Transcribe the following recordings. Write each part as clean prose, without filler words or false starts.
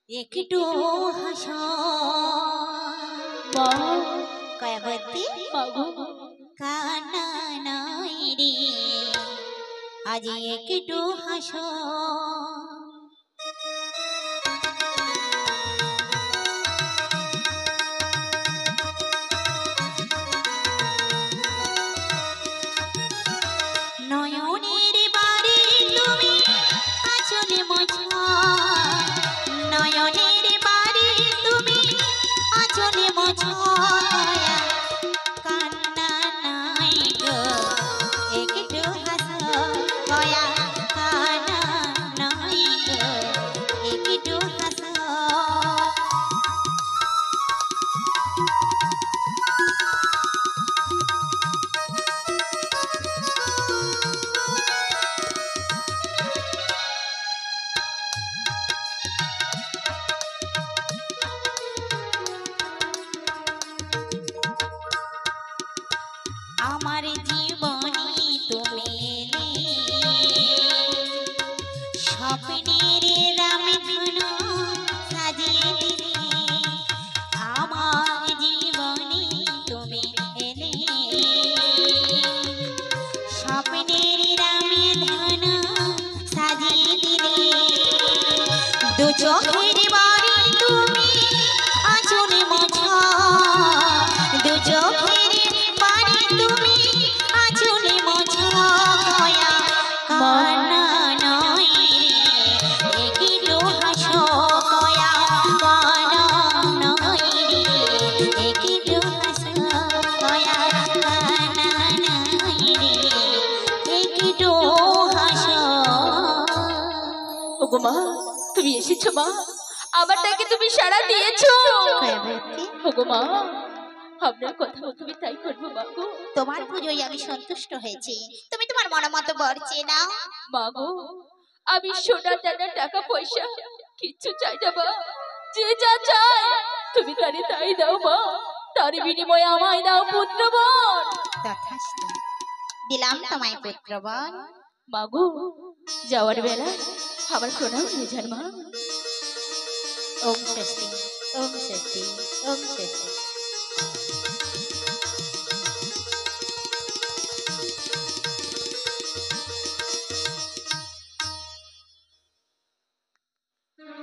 একটু হাসো কয়াবতী কান্না নাই রে আজ একটু হাসো নয়নের বাড়ি তুমি আচলে মোছা নয়নের বাড়ি তুমি আচলে মোছা কান্না নাই গো একটু হাসো গয়া কান্না নাই গো একটু হাসো আমার জীবনে তুমি স্বপ্নের রামধনু সাজিয়ে দিলে আমার জীবনে তুমি এলে স্বপ্নের রামধনু সাজিয়ে দিলে দু চোখের বাড়ি তুমি আঁচলে মোছা দু চোখের বাড়ি তুমি আঁচলে মোছা গয়া কান্না নয় রে একটু হাসো গয়া কান্না নয় রে একটু হাসো গয়া কান্না নয় রে একটু হাসো ওগো মা তুমি এসেছো মা আমার ডাকে তুমি সাড়া দিয়েছো ওগো মা আপনার কথা তুমি তাই করবো মা গো তোমার পুজোয় আমি সন্তুষ্ট হয়েছি তুমি তোমার মনোমত বর চেয়ে নাও মা গো আমি সোনা দানা টাকা পয়সা কিচ্ছু চাই না মা যে যা চাই তুমি তারে তাই দাও মা তার বিনিময়ে আমায় দাও পুত্রবর তথাস্তু দিলাম তোমায় পুত্রবর মা গো যাওয়ার বেলা আমার প্রণাম নিয়ে যান মা ওম স্বস্তি ওম স্বস্তি ওম স্বস্তি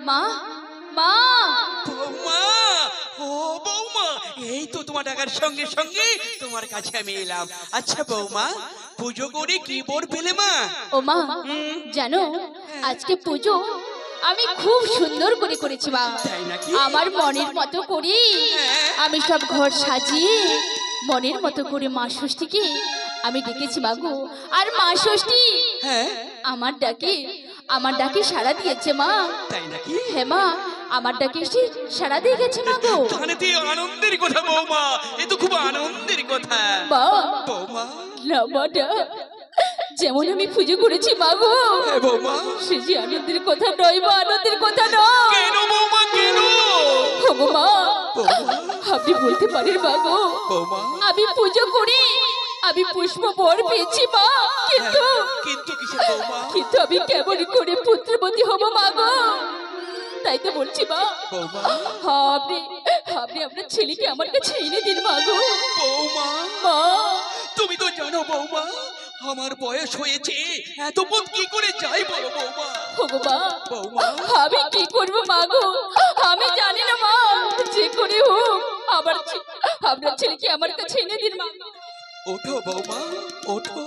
মা মা বৌমা ও বৌমা এই তো তোমার টাকার সঙ্গে সঙ্গে তোমার কাছে আমি এলাম আচ্ছা বৌমা পুজো করে কি বর পেলে মা ও মা জানো আজকে পুজো আমি খুব সুন্দর করে করেছি মা তাই নাকি আমার মনের মতো করি আমি সব ঘর সাজিয়ে মনের মতো করে মা ষষ্ঠীকে আমি ডেকেছি মাগো আর মা ষষ্ঠী হ্যাঁ আমার ডাকে সাড়া দিয়েছে মা তাই নাকি হ্যাঁ মা আমার ডাকে এসে সাড়া দিয়ে গেছে মাগো তাহলে তো আনন্দের কথা বৌমা এ তো খুব আনন্দের কথা মা বৌমা নামাটা যেমন আমি পুজো করেছি মাগো হ্যাঁ বৌমা সে যে আনন্দের কথা নয় মা আনন্দের কথা নয় কেন বৌমা কেন ওগো মা বৌমা আপনি বলতে পারেন মাগো বৌমা আমি পুজো করি আমি পুষ্প বর পেয়েছি মা কিন্তু কিসের বৌমা কিন্তু আমি কেমন করে পুত্রবতী হব মাগো তাই তো বলছি মা বৌমা আপনি আপনার ছেলেকে আমার কাছে এনে দিন মাগো বৌমা মা তুমি তো জানো বৌমা আমার বয়স হয়েছে এত পথ কি করে যাই বলো বৌমা ওগো মা বৌমা আমি কি করবো মাগো আমি জানি না মা যে করে হোক আপনার ছেলেকে আমার কাছে এনে দিন মা ওঠো বৌমা ওঠো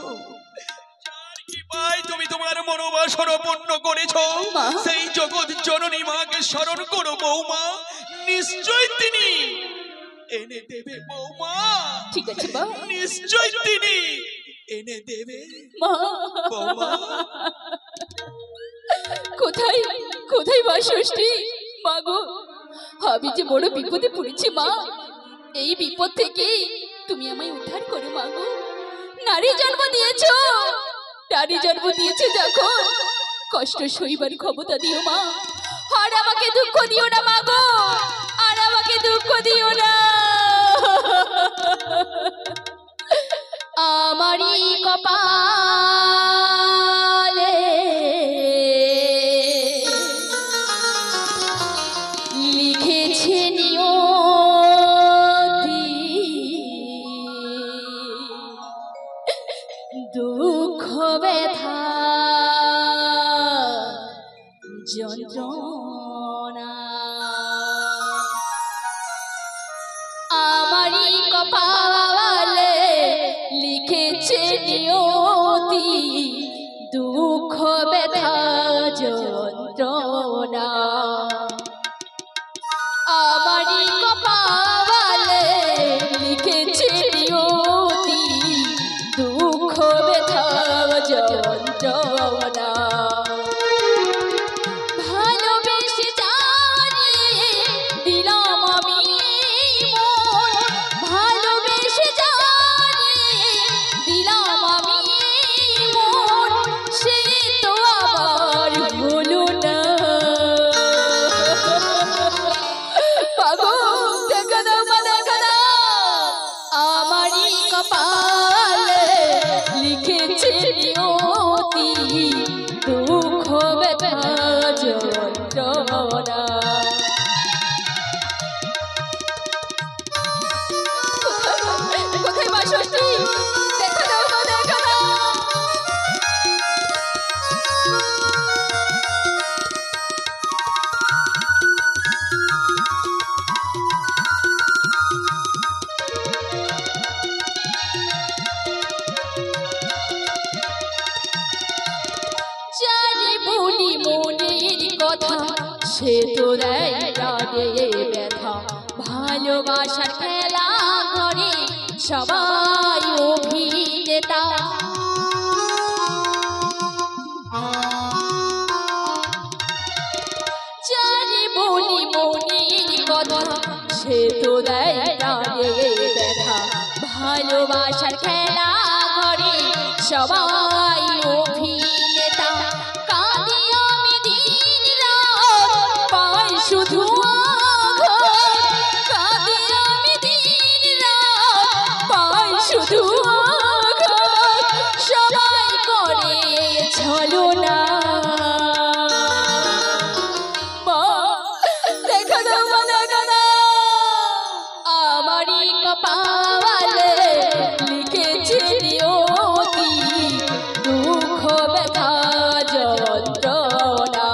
যার কৃপায় তুমি তোমার মনোবাসনা পূর্ণ করেছো মা। সেই জগৎ জননী মাকে স্মরণ করো বৌমা নিশ্চয় তিনি এনে দেবে বৌমা ঠিক আছে মা নিশ্চয় তিনি এনে দেবে মা বৌমা কোথায় কোথায় মা ষষ্ঠী মা গো আমি যে বড় বিপদে পড়েছি মা এই বিপদ থেকে তুমি আমায় উদ্ধার করো মা গো নারী জন্ম দিয়েছো যখন কষ্ট সইবার ক্ষমতা দিও মা আর আমাকে দুঃখ দিও না মা গো আর আমাকে দুঃখ দিও না আমারই কপালে যন্ত্রণা আমারই কপালে লিখেছে নিয়তি দুঃখ ব্যথা যন্ত্রণা আমারই কপালে লিখেছে নিয়তি দুঃখ ব্যথা যন্ত্রণা ভালোবেসে জানি দিলাম আমি মন ভালোবেসে জানি দিলাম আমি মন সে তো আবার হলো না বাবু দেখা দাও মা দেখা দাও আমারই কপালে লিখেছে নিয়তি দুঃখ ব্যথা যন্ত্রণা কোথায় মা ষষ্ঠী দেখা দাও মা দেখা দাও জানি বলি মনের কথা সে তো দেয় প্রাণে ব্যথা ভালোবাসার খেলা করে সবাই অভিনেতা জানি বলি মনের কথা সে তো দেয় প্রাণে ব্যথা ভালোবাসার খেলা করে সবাই অভিনেতা কাঁদি আমি দিন রাত পাই শুধু আঘাত কাঁদি আমি দিন রাত পাই শুধু আঘাত সবাই করে ছলনা মা দেখা দাও মা দেখা দাও আমারই কপালে লিখেছে নিয়তি দুঃখ ব্যথা যন্ত্রণা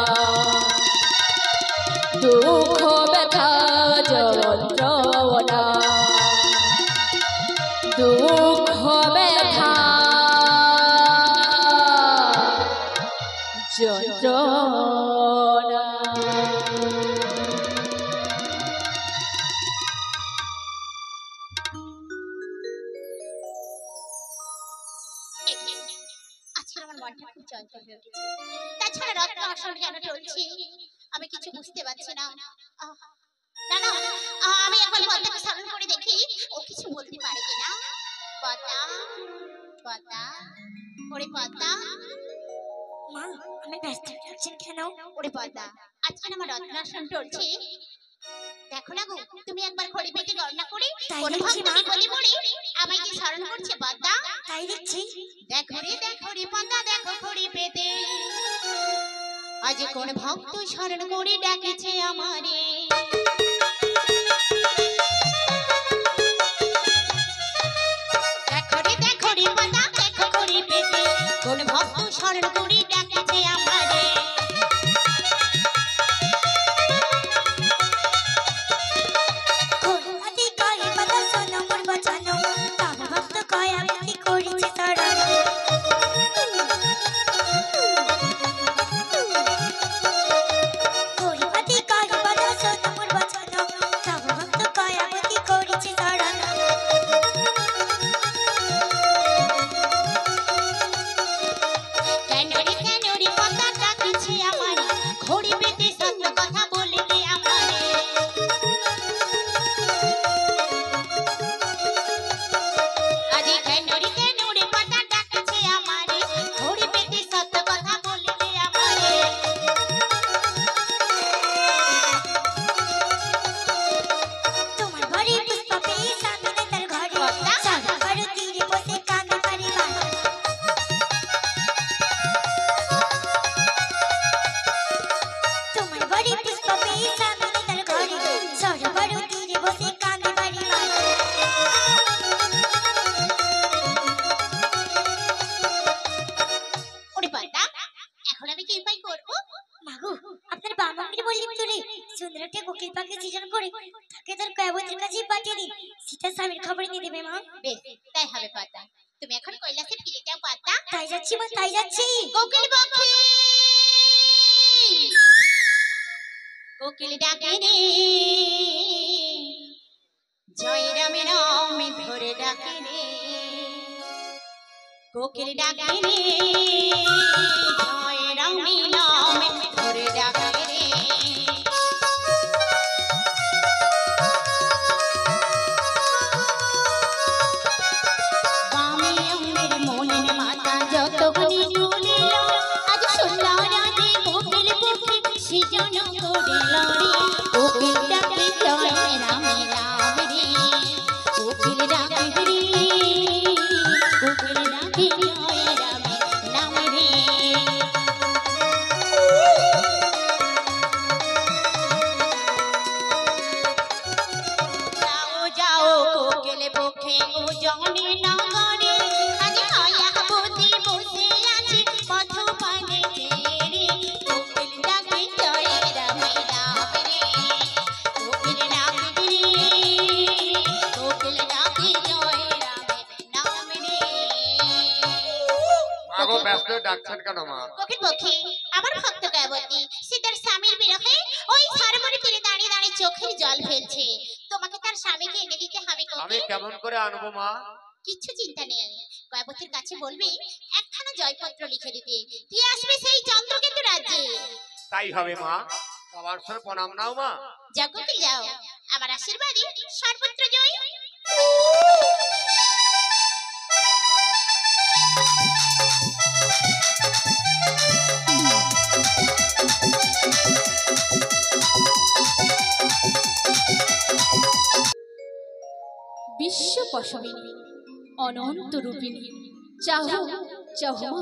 দুঃখ ব্যথা যন্ত্রণা দুঃখ ব্যথা যন্ত্রণা আজকে আমার মনটা খুব চঞ্চল হয়ে উঠেছে। তাছাড়া রত্ন আসর কেন চলছে আমি কিছু বুঝতে পারছি না। আহ, না না আমি একবার পদ্মাকে স্মরণ করে দেখি ও কিছু বলতে পারে কিনা। পদ্মা পদ্মা ওরে পদ্মা মা আমি ব্যস্ত লাগছেন কেন? ওরে পদ্মা আজকে আমার রত্ন আসর চলছে দেখো না গো তুমি একবার খড়ি পেতে গণনা করে তাই কোন দেখছি মা। ভক্তকে বলি বলি আমায় কি স্মরণ করছে পদ্মা। তাই দেখছি। দেখো রে পদ্মা দেখো খড়ি পেতে আজ কোন ভক্ত স্মরণ করে ডাকেছে আমারে। দেখো রে পদ্মা দেখো খড়ি পেতে কোন ভক্ত স্মরণ করে ডাকেছে আমারে। খোলাতে কয়ে পাতা শোনো মোর বচন তব ভক্ত কয় আমি করিছি শরণ খোলাতে কয়ে পাতা শোনো মোর বচন তব ভক্ত কয় আমি করিছি শরণ কেন রে পদ্মা ডাকছে আমারে খড়ি পেতে সত্য কথা বলতে আমারে। আজি কেন রে পদ্মা ডাকছে আমারে খড়ি পেতে সত্য কথা বলতে আমারে। তোমার ঘরে পুষ্প পেয়ে সামনে তার ঘরে পদ্মা? সারা বারো তীরে বসে কাঁদে পারিবার তোমার ঘরে পুষ্প পেয়ে সামনে তার ঘরে সারা বারো তীরে বসে কাঁদে পারিবার ওরে পদ্মা এখন আমি কি উপায় করবো। মাগো আমাকে বললি তুলে সুন্দর একটা কোকিল পাখি সৃজন করে তাকে তার কায়াবতীর কাছে পাঠিয়ে দিন। সীতা স্বামীর খবর নিয়ে দেবে মা। বেশ, তাই হবে পাতা। তুমি এখন কৈলাসে ফিরে যাও পাতা। তাই যাচ্ছি মা, তাই যাচ্ছি। কোকিল পাখি, কোকিল ডাকে রে, জয় রামে রামে ধরে ডাকে রে, কোকিল ডাকে রে, জয় রামে রামে ধরে ডাকে রে। বামে আমার মনের মাথা যতখানি দুলিল, আজ শুনলাম রাতে কোকিল পাখি সৃজন করিল রে, কোকিল ডাকে জয় রামে রাম রে, কোকিল ডাকে রে, কোকিল ডাকে জয় রামে রাম রে। যাও যাও কোকিল পক্ষে ও জনে নগরে, আজ কায়াবতী বসে আছে পথ পানে রে, কোকিল ডাকে জয় রামে রাম রে, কোকিল ডাকে রে, কোকিল ডাকে জয় রামে রাম রে। মাগো ব্যস্ত ডাকছেন কেন মা? কোকিল পক্ষী, আমার ভক্ত কায়াবতী সীতার স্বামীর বিরহে ওই ঝাড়মুড়ি তীরে দাঁড়িয়ে দাঁড়িয়ে চোখের জল ফেলছে, তোমাকে তার স্বামীকে এনে দিতে হবে আমি কোকিল। কেমন করে আনবো মা? কিচ্ছু চিন্তা নেই, কায়াবতীর কাছে বলবে একখানা জয়পত্র লিখে দিতে, দিয়ে আসবে সেই চন্দ্রকেতু রাজ্যে। তাই হবে মা। সবার সঙ্গে প্রণাম নাও মা। যাও কোকিল যাও, আমার আশীর্বাদে সর্বত্র জয়। বিশ্ব পশমিনী অনন্ত রূপিণী, চাহো চাহো মা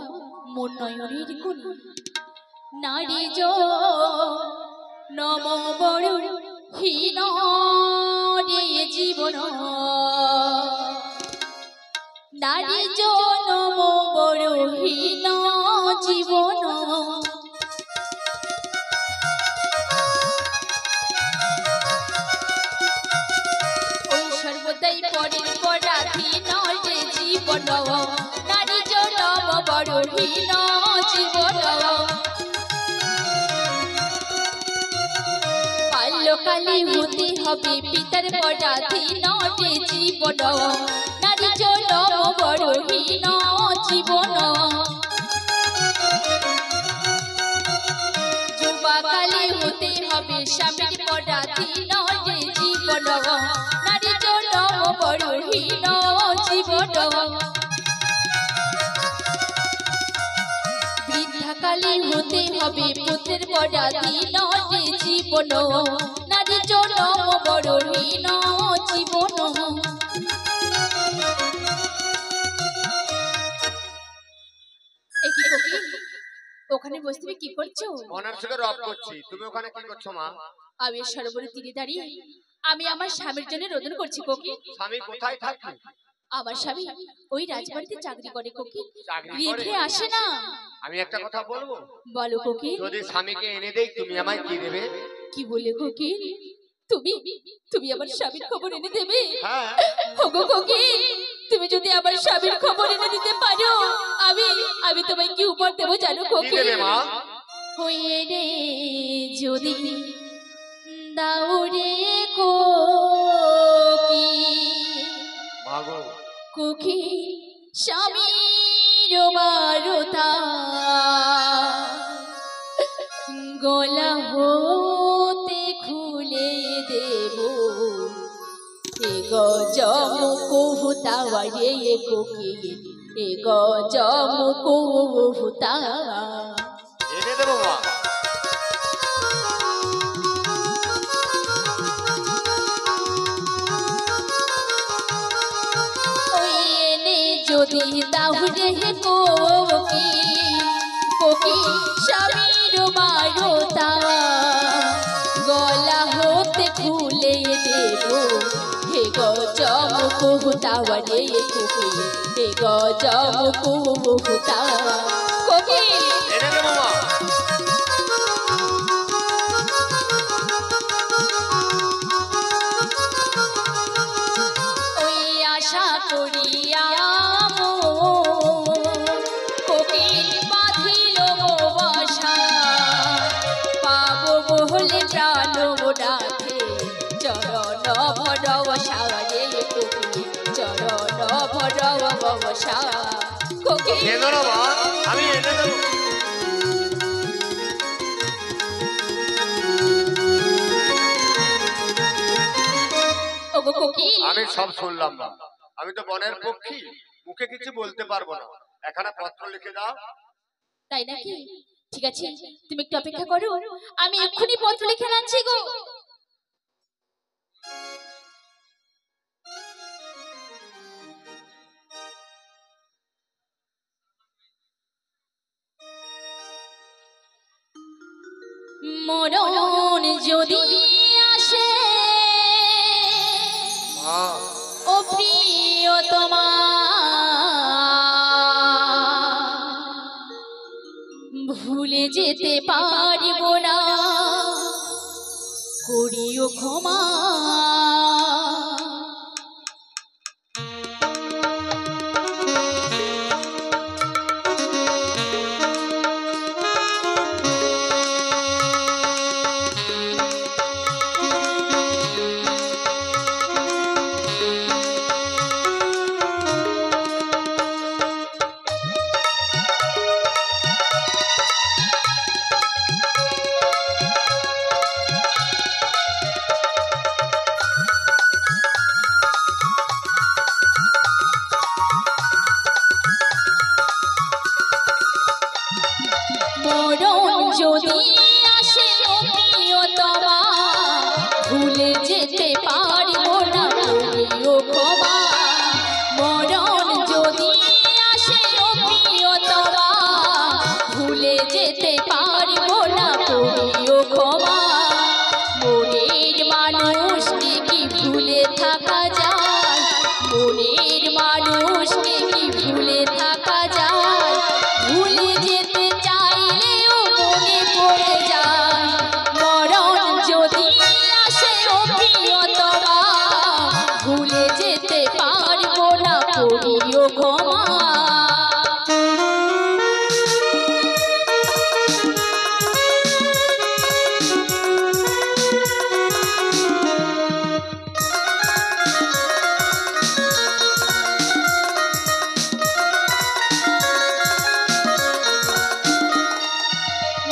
মোর নয়নের কোণে, নারী নম বড় হীন রে জীবন, নারী নম বড় হীন জীবন, ওই সর্বদাই পরের পরাধীন রে জীবন, নারী নম বড় হীন জীবন, বাল্যকালে হতে হবে পিতার পরাধীন রে জীবন, নারী নম বড় হীন জীবন, যুবাকালে হতে হবে স্বামীর পরাধীন রে জীবন, নারী নম বড় হীন জীবন, বৃদ্ধাকালে হতে হবে পুত্রের পরাধীন রে জীবন, নারী নম বড় হীন জীবন। একই কোকিল, ওখানে বসে তুমি কি করছো? মনের সঙ্গে রব করছি। তুমি ওখানে কি করছো মা? আমি সরোবরের তীরে দাঁড়িয়ে আমি আমার স্বামীর জন্য রোদন করছি কোকিল। স্বামী কোথায় থাকে? আমার স্বামী ওই রাজবাড়িতে চাকরি করে কোকিল, চাকরি করে? রেখে আসে না। আমি একটা কথা বলবো? বলো কোকিল। যদি স্বামীকে এনে দেই তুমি আমায় কি দেবে? কি বলে কোকিল? তুমি তুমি আমার স্বামীর খবর এনে দেবে? হ্যাঁ। ওগো কোকিল, তুমি যদি আমার স্বামীর খবর এনে দিতে পারো, আমি আমি তোমায় কি উপহার দেবো জানো কি কোকিল? দেবে মা? হয়ে রে যদি দাও রে কোকিল, মাগো কোকিল স্বামীর বারতা, গলা হতে খুলে দেব এ গজম কহুতাওয়া রে কোকিল, এ গজম কহুতাওয়া। এনে দেবো মা। ওই এনে যদি দাও রে কোকিল, কোকিল স্বামীর বারতা, গলা হতে খুলে দেব হে গজম কহুতাওয়া রে কোকিল, হে গজম কহুতাওয়া। কোকিল এনে দেবো মা। ভরব সারে কোকিল চরণ ভরব ববসা কোকিল এনে দেবো মা, আমি এনে দেবো। ওগো কোকিল আমি সব শুনলাম না, আমি তো বনের পক্ষী, মুখে কিছু বলতে পারবো না। এখানে পত্র লিখে দাও। তাই নাকি? ঠিক আছে, তুমি একটু অপেক্ষা করো, আমি এক্ষুনি পত্র লিখে আনছি গো। মরণ যদি আসে মা, ও প্রিয়তমা, ভুলে যেতে পারিব না, করিও ক্ষমা। মরণ যদি আসে ও প্রিয়তমা, ভুলে যেতে পারিব না, করিও ক্ষমা। মরণ যদি আসে ও প্রিয়তমা, ভুলে যেতে পারিব না, করিও ক্ষমা। মনের মানুষকে কি ভুলে থাকা যায়, মনের মানুষকে কি ভুলে থাকা যায়, ভুলে যেতে চাইলেও মনে পড়ে যায়। মরণ যদি আসে ও প্রিয়তমা, ভুলে যেতে পারব না, করিও ক্ষমা।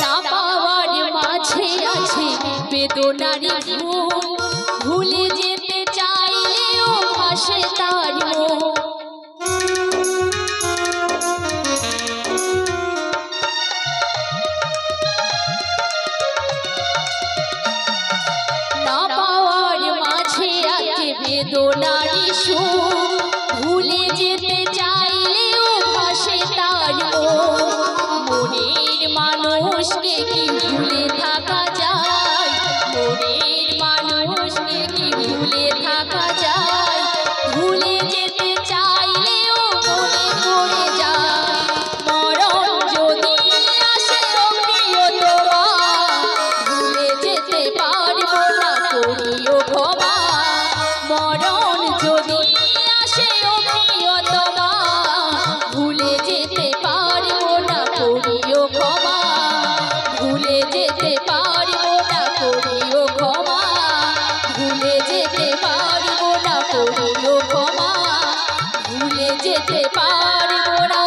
না পাওয়ার মাঝে আছে বেদনারি ফুল, ভুলে যেতে চাইলেও ভাসে তার মন। না পাওয়ার মাঝে আছে বেদনারি সুর, ভুলে যেতে চাইলেও ভাসে তার মন। মনের মানুষকে কি ভুলে থাকা যায়, মনের মানুষকে কি ভুলে থাকা যায়, ভুলে যেতে চাইলেও মনে পড়ে যায়। মরণ যদি আসে ও প্রিয়তমা, ভুলে যেতে পারব না, করিও ক্ষমা। মরণ যদি আসে ও প্রিয়তমা, ভুলে যেতে পারব না, করিও ক্ষমা। ভুলে যেতে পারব না, করিও ক্ষমা। ভুলে যেতে পারব না, করিও ক্ষমা। ভুলে যেতে পারব না,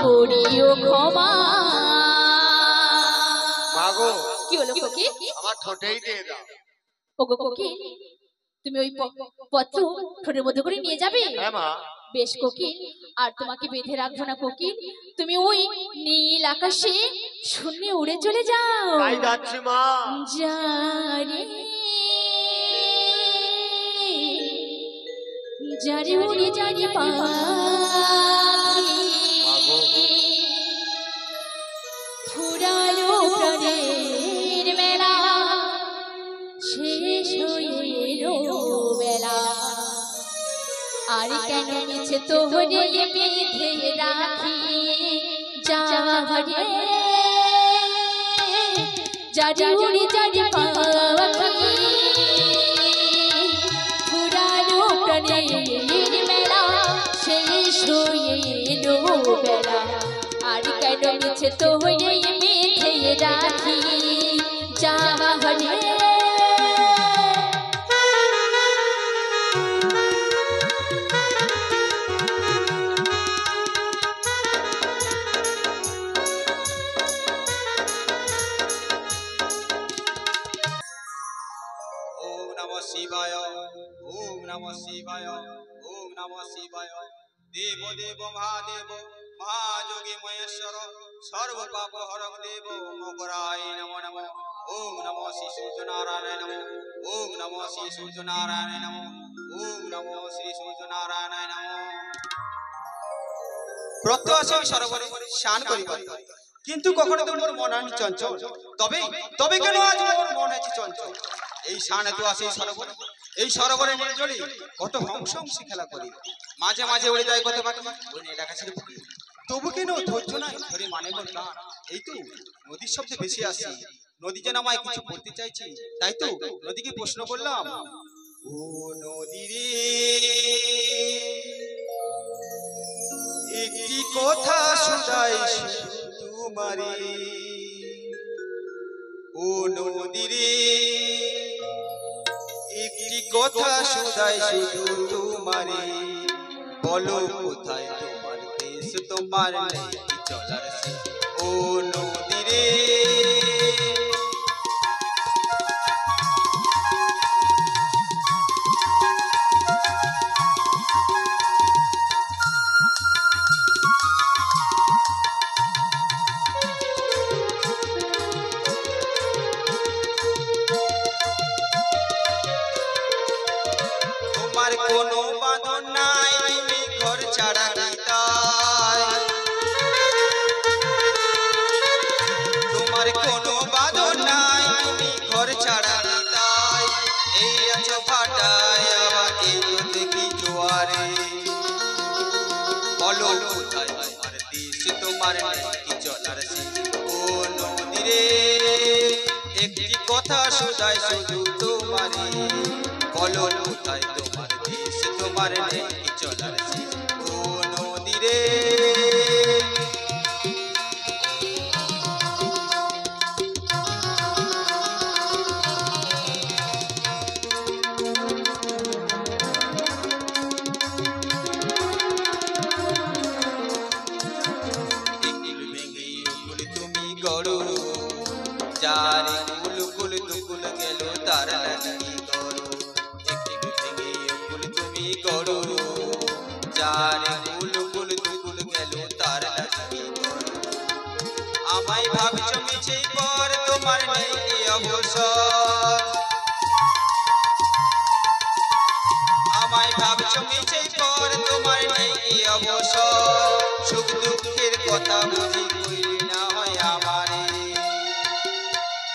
করিও ক্ষমা। মাগো, কি হলো কোকিল? আমার ঠোঁটেই দিয়ে দাও। ওগো কোকিল, তুমি ওই পত্র ঠোঁটের মধ্যে করে নিয়ে যাবে? হ্যাঁ মা। বেশ কোকিল, আর তোমাকে বেঁধে রাখবো না কোকিল, তুমি ওই নীল আকাশে শূন্যে উড়ে চলে যাও। তাই যাচ্ছি মা। যারে যারে উড়ে যারে পাখি, ফুরালো প্রাণের মেলা, শেষ হয়ে এলো বেলা। আর কেন মিছে তোহরে বেঁধে রাখি, যারে যারে উড়ে যারে পাখি, ফুরালো প্রাণের মেলা, শেষ হয়ে এলো বেলা। আর কেন মিছে তোহরে বেঁধে রাখি, যারে শিবায় ওম নমঃ শিবায় ওম নমঃ শিবায় দেব দেব মহাদেব মহাযোগী মহেশ্বর সর্ব পাপ হরং দেব মকরায় নমো নমঃ ওম নমঃ শ্রী সূর্যনারায়ণ নমঃ ওম নমঃ শ্রী সূর্যনারায়ণ নমঃ ওম নমঃ শ্রী সূর্যনারায়ণ নমঃ। প্রত্যহ আসি সরোবরে স্নান করিবার, কিন্তু কখনো তো মোর মন হয়নি চঞ্চল। তবে তবে কেন আজ মোর মন হয়েছে চঞ্চল? এই স্নানে তো আসি সরোবরে, এই সরোবরে নীল জলে কত হংস হংসী খেলা করি, মাঝে মাঝে উড়ে যায় কত পাখি ওই নীলাকাশের বুকে। তবু কেন ধৈর্য নাই ধরে মানে মোর প্রাণ। এই তো নদীর শব্দে ভেসে আসি, নদী যেন আমায় কিছু বলতে চাইছি, তাই তো নদীকে প্রশ্ন করলাম, ও নদী রে একটি কথা শোনাই তোমারে, ও নদী রে একটি কথা শোনাই শুধু তোমারে, বলো কোথায় তোমার দেশ, তোমার নেই চলার শেষ, ও নদী রে। তোমার কোনো বাঁধন নাই, তুমি ঘর ছাড়া তাই, তোমার কোনো বাঁধন নাই, তুমি ঘর ছাড়া তাই, এই আছো ফাটায় আমাকে তো দেখি জোয়ারে, বলো কোথায় তোমার দেশ, তোমার কি চলার শেষ, ও নদী রে একটি কথা শোনাই শুধু তোমারে, বলো কোথায় তোমার দেশ, তোমার নেই চলার শেষ, ও নদী রে। তুমি গড়ো যারে কুল কুল দুকুল গেল তার লাগি গড়ো, তুমি গড়ো যারে কুল কুল দুকুল গেল তার লাগি গড়ো, আমায় ভাবছো মিছে পর তোমার নেই অবসর, আমায় ভাবছো মিছে পর তোমার নেই অবসর, সুখ দুঃখের কথা বুঝি কইলে না হয় আমারে,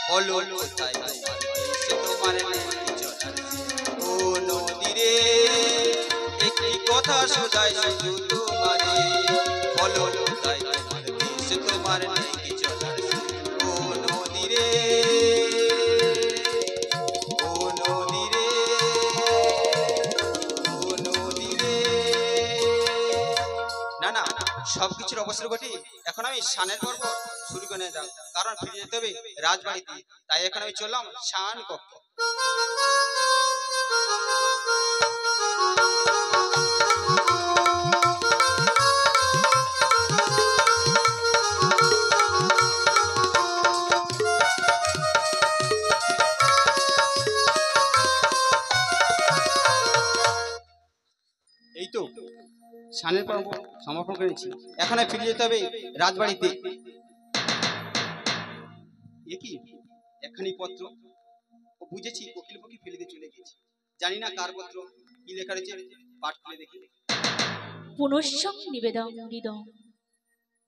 বলো কোথায় তোমার দেশ, তোমার নেই চলার শেষ, ও নদী রে একটি কথা শোনাই শুধু তোমারে, বলো কোথায় তোমার দেশ, তোমার নেই চলার শেষ, ও নদী রে, ও নদী রে, ও নদী রে। না না সবকিছুর অবসর ঘটে এখন আমি স্নানের পর্ব শুরু করে দাও, কারণ ফিরে যেতে হবে রাজবাড়িতে, তাই এখন আমি চললাম স্নান কক্ষ। এই তো স্নানের পর্ব সমর্পণ করেছি, এখন আমি ফিরে যেতে হবে রাজবাড়িতে। এ কি একখানি পত্র, ও বুঝেছি কোকিল পাখি ফেলে দিয়ে চলে গেছে, জানি না কার পত্র, কি লেখা রয়েছে পাঠ করে দেখি। পুনশ্চং নিবেদন হৃদয়,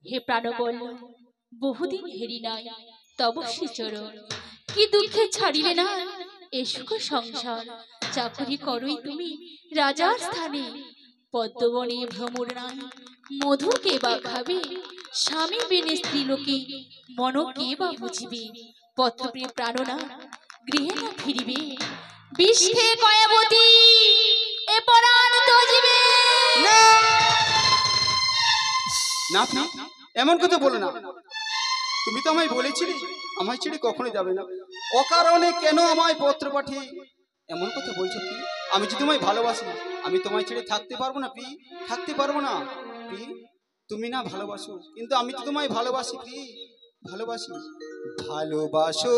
হে প্রাণবল বহুদিন হেরি নাই তব শ্রীচরণ, কি দুঃখে ছাড়িলে না এ সুখ সংসার, চাকরি করই তুমি রাজার স্থানে, পদ্মবনে ভ্রমর নাই মধু কে বা খাবে, স্বামী বিনে স্ত্রীলোকে মন কে বা বুঝিবে, পত্রপ্রিয় প্রাণনা গৃহে না ফিরিবে, বিষ্ঠে কয়াবতী এ পরাণ তজিবে। না এমন কথা বলো না, তুমি তো আমায় বলেছিলে আমায় ছেড়ে কখনো যাবে না, অকারণে কেন আমায় পত্র পাঠিয়ে এমন কথা বলছো কি? আমি যে তোমায় ভালোবাসি, আমি তোমায় ছেড়ে থাকতে পারবো না প্রি, থাকতে পারবো না প্রি, তুমি না ভালোবাসো কিন্তু আমি তো তোমায় ভালোবাসি প্রি, ভালোবাসি, ভালোবাসো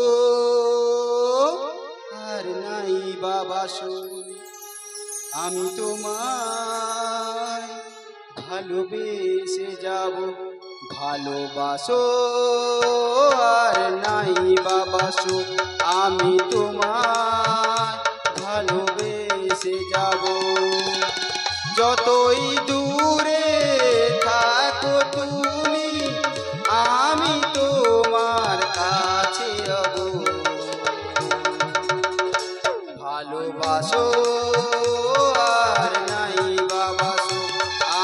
আর নাই বাবা আমি তোমায় ভালোবেসে যাব ভালোবাসো আর নাই বাবা আমি তোমায় ভালোবেসে যাব যতই দূরে থাকো তুমি আমি তোমার কাছে যাব ভালোবাসো আর নাই বাবাসো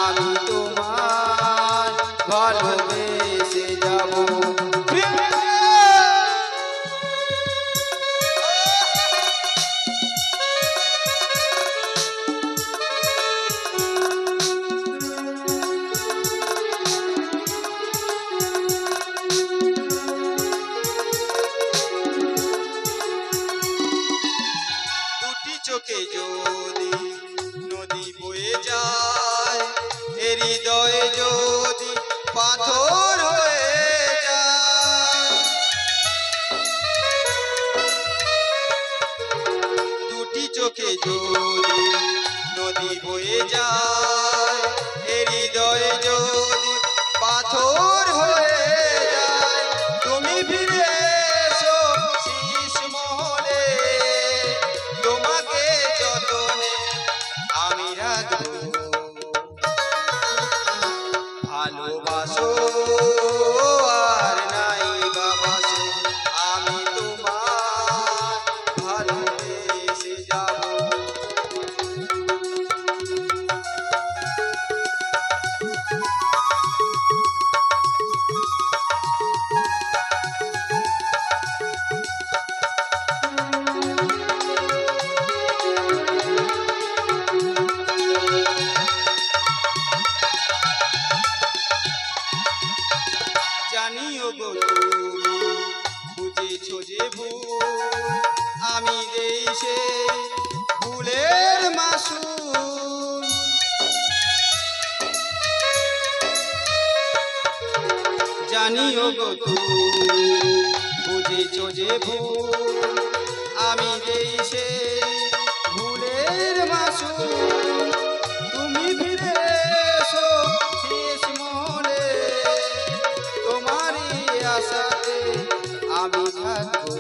আমি তোমার ভালোবেসে যাব চোখে যদি নদী বয়ে যায় হৃদয়ে যদি পাথর হয়ে যায় দুটি চোখে যদি নদী বয়ে যায় হৃদয়ে যদি পাথর হয়ে যায় তুমি ফিরে এসো শীষ মহলে তোমাকে যতনে আমি রাখবো ভালোবাসো আর নাই বাবাসো আমি তোমার ভালোবেসে যাব জানিও গো তুমি বুঝেছো যে ভুল আমি দেশে ভুলের মাসুল জানিও গো তুমি বুঝেছো যে ভুল আমি দেশে ভুলের মাসুল তুমি ফিরে এসো শেষ মহলে তোমারই আশাতে আমি থাকবো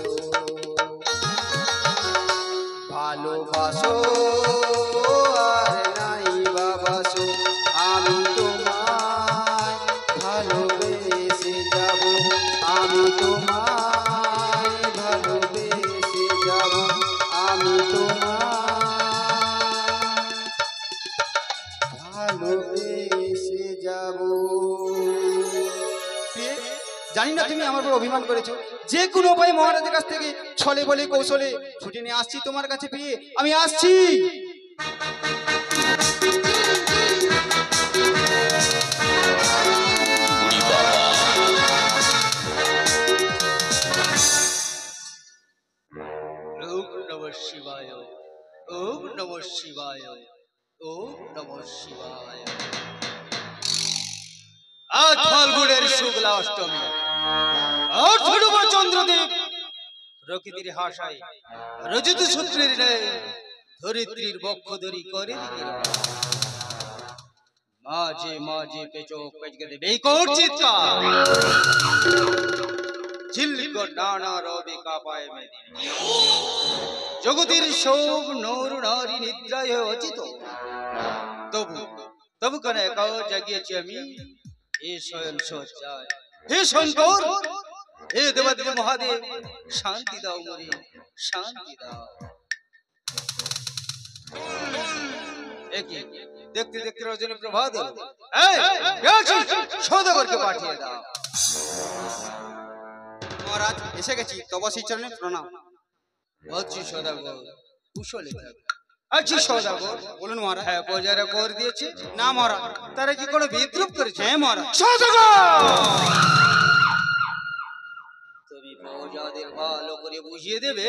ভালোবাসো আর নাই বাবাসো আমি তোমায় ভালোবেসে যাব আমি তোমায় ভালোবেসে যাব আমি তোমায় ভালোবেসে যাব জানি না তুমি আমার উপর অভিমান করেছো যে কোনো উপায়ে মহারাজের কাছ থেকে ছলে বলে কৌশলে ছুটি নিয়ে আসছি তোমার কাছে ফিরে আমি আসছি ওম নমঃ শিবায় ওম নমঃ শিবায় ওম নমঃ শিবায় আজ ফাল্গুনের শুক্লা অষ্টমী আর ছোটবা চন্দ্রদেব প্রকৃতির হাসায় রজত সূত্রের ন্যায় ধরিত্রীর বক্ষ ধরি করে দিকে মাঝে মাঝে পেচক পেচকে দেবে কোট চিৎকার ঝিলক নানা রবে কাপায় মেদি জগতের সব নর নারী নিদ্রায় অচিত তবু তবু কেন একা জাগিয়েছি আমি হে স্বয়ং সজ্জায় হে শঙ্কর হে দেবাদেব মহাদেব শান্তি দাও মরে শান্তি দাও দেখতে দেখতে রজনী প্রভাত সৌদাগরকে পাঠিয়ে দাও মহারাজ এসে গেছি তবে সেই চরণে প্রণাম বলছি সৌদাগর কুশলে থাক আচ্ছা সৌদাগর বলুন মহারাজ হ্যাঁ প্রজারা কর দিয়েছে না মহারাজ তারা কি কোনো বিদ্রুপ করেছে হ্যাঁ মহারাজ সৌদাগর তুমি প্রজাদের ভালো করে বুঝিয়ে দেবে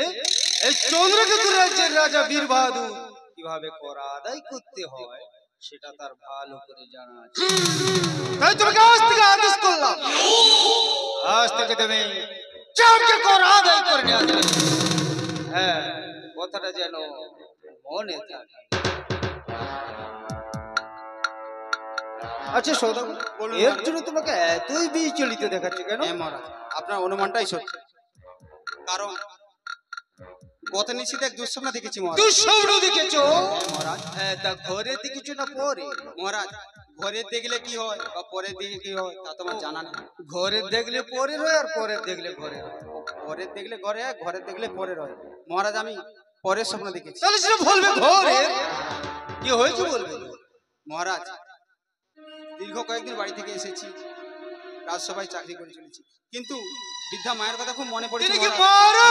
এই চন্দ্রকেতু রাজ্যের রাজা বীর বাহাদুর কিভাবে কর আদায় করতে হয় সেটা তার ভালো করে জানা আছে তাই তোমাকে আজ থেকে আদেশ করলাম আজ থেকে তুমি চারটে কর আদায় করে নিয়ে আসবে হ্যাঁ কথাটা যেন মনে থাকে। আচ্ছা সদাগর, বলুন এর মহারাজ। জন্য তোমাকে এতই বিচলিত দেখাচ্ছে কেন? হ্যাঁ মহারাজ, আপনার অনুমানটাই সত্যি। কারণ গত নিশীথে এক দুঃস্বপ্ন দেখেছি মহারাজ। দুঃস্বপ্ন দেখেছো? হ্যাঁ মহারাজ। হ্যাঁ, তা ঘরে দেখেছো না পরে? মহারাজ, ঘরে দেখলে কি হয় বা পরে দেখলে কি হয় তা তো আমার জানা নেই। ঘরে দেখলে পরে হয় আর পরে দেখলে ঘরে হয়। ঘরে দেখলে ঘরে হয়, ঘরে দেখলে পরে হয়। মহারাজ, আমি পরের স্বপ্ন দেখেছি। তাহলে সেটা বলবে ঘরে কি হয়েছে বলবে। মহারাজ, দীর্ঘ কয়েকদিন বাড়ি থেকে এসেছি, রাজসভায় চাকরি করে চলেছি, কিন্তু বৃদ্ধা মায়ের কথা খুব মনে পড়েছে তিনি কি মহারাজ। মারা?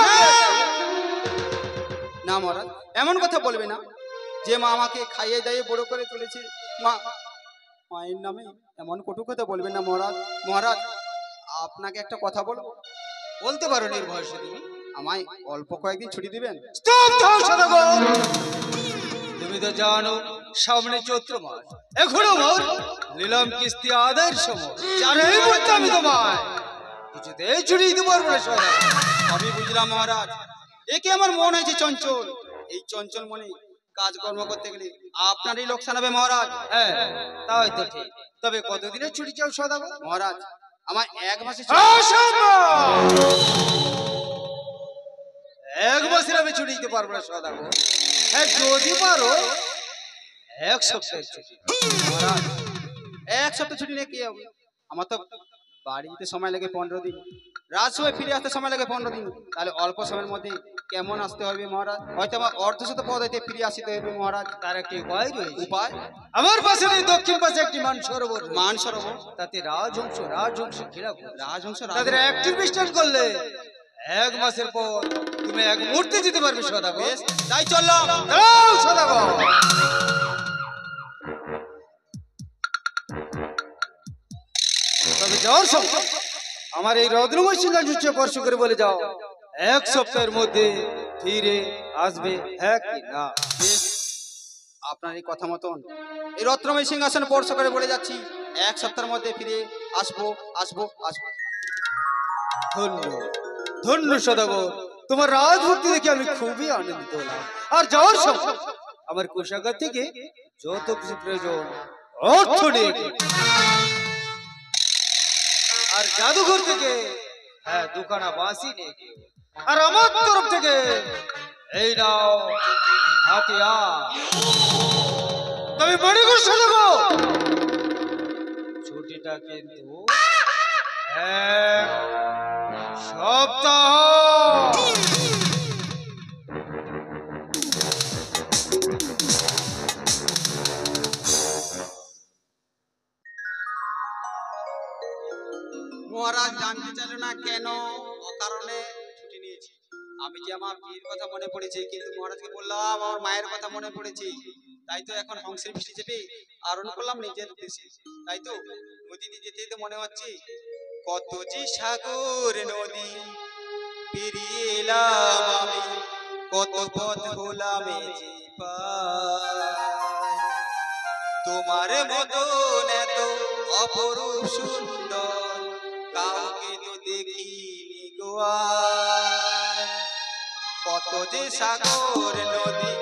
না মহারাজ, এমন কথা বলবে না। যে মা আমাকে খাইয়ে দাইয়ে বড় করে তুলেছে, মা মায়ের নামে এমন কটু কথা বলবেন না মহারাজ। মহারাজ, আপনাকে একটা কথা বলবো। বলতে পারো নির্ভয়সে তুমি? আমায় অল্প কয়েকদিন ছুটি দিবেন? স্তব্ধ হও সদাগর। তুমি তো জানো সামনে চৈত্র মাস, এখনো মোর নিলাম কিস্তি আদায়ের সময়। জানো এই মুহূর্তে আমি তোমায় কিছুতেই ছুটি দিতে পারবো না সদাগর। আমি বুঝলাম মহারাজ, একে আমার মন হয়েছে চঞ্চল। এই চঞ্চল মনে কাজকর্ম করতে গেলে আপনারই লোকসান হবে মহারাজ। হ্যাঁ, তা হয়তো ঠিক। তবে কতদিনের ছুটি চাও সদাগর? মহারাজ, আমার 1 মাসের এক মাসের আমি ছুটি দিতে পারবো না সদাগর। হ্যাঁ, যদি পারো 1 সপ্তাহের ছুটি। মহারাজ, 1 সপ্তাহ ছুটি নিয়ে কি হবে? আমার তো বাড়ি যেতে সময় লাগে 15 দিন, রাজসভায় ফিরে আসতে সময় লাগে 15 দিন। তাহলে অল্প সময়ের মধ্যে কেমন আসতে হবে মহারাজ? হয়তো আমার অর্ধশত পদ হইতে ফিরে আসতে হবে মহারাজ। তার একটি উপায় রয়েছে। উপায়? আমার পাশে নেই দক্ষিণ পাশে একটি মান সরোবর রয়েছে। মান সরোবর? তাতে রাজহংস ঘেরা করছে। রাজহংস? তাদের অ্যাক্টিভিস্টান করলে 1 মাসের পর তুমি এক মুহূর্তে যেতে পারবে সদাগর। বেশ, তাই চললাম। দাও সদাগর। তবে যাওয়ার সময় আমার এই রদ্রময় সিংহাসন স্পর্শ করে বলে যাও 1 সপ্তাহের মধ্যে ফিরে আসবে, হ্যাঁ কি না? বেশ, আপনার এই কথা মতন এই রত্নময় সিংহাসন স্পর্শ করে বলে যাচ্ছি, 1 সপ্তাহের মধ্যে ফিরে আসবো। ধন্য ধন্য সদাগর, তোমার রাজভক্তি দেখে আমি খুবই আনন্দিত হলাম। আর যাওয়ার সময় আমার কোষাগার থেকে যত কিছু প্রয়োজন অর্থ নিয়ে গিয়ে। আর জাদুঘর থেকে হ্যাঁ 2খানা বাঁশি নিয়ে গিয়ে। আর আমার তরফ থেকে এই নাও হাতিয়ার। তবে মনে কর সদাগর, ছুটিটা কিন্তু 1 সপ্তাহ। মহারাজ জানতে চাইল না কেন অকারণে ছুটি নিয়েছি। আমি যে আমার বিয়ের কথা মনে পড়েছে, কিন্তু মহারাজকে বললাম আমার মায়ের কথা মনে পড়েছে। তাই তো এখন হংসের বৃষ্টি চেপে আরোহণ করলাম নিজের দেশে। তাই তো নদীতে যেতে যেতে মনে হচ্ছে কত যে সাগর নদী পেরিয়ে এলাম আমি, কত পথ হলাম এই যে পার। তোমার মতন এত অপরূপ সুন্দর কাউকে তো দেখিনি গো আর। কত যে সাগর নদী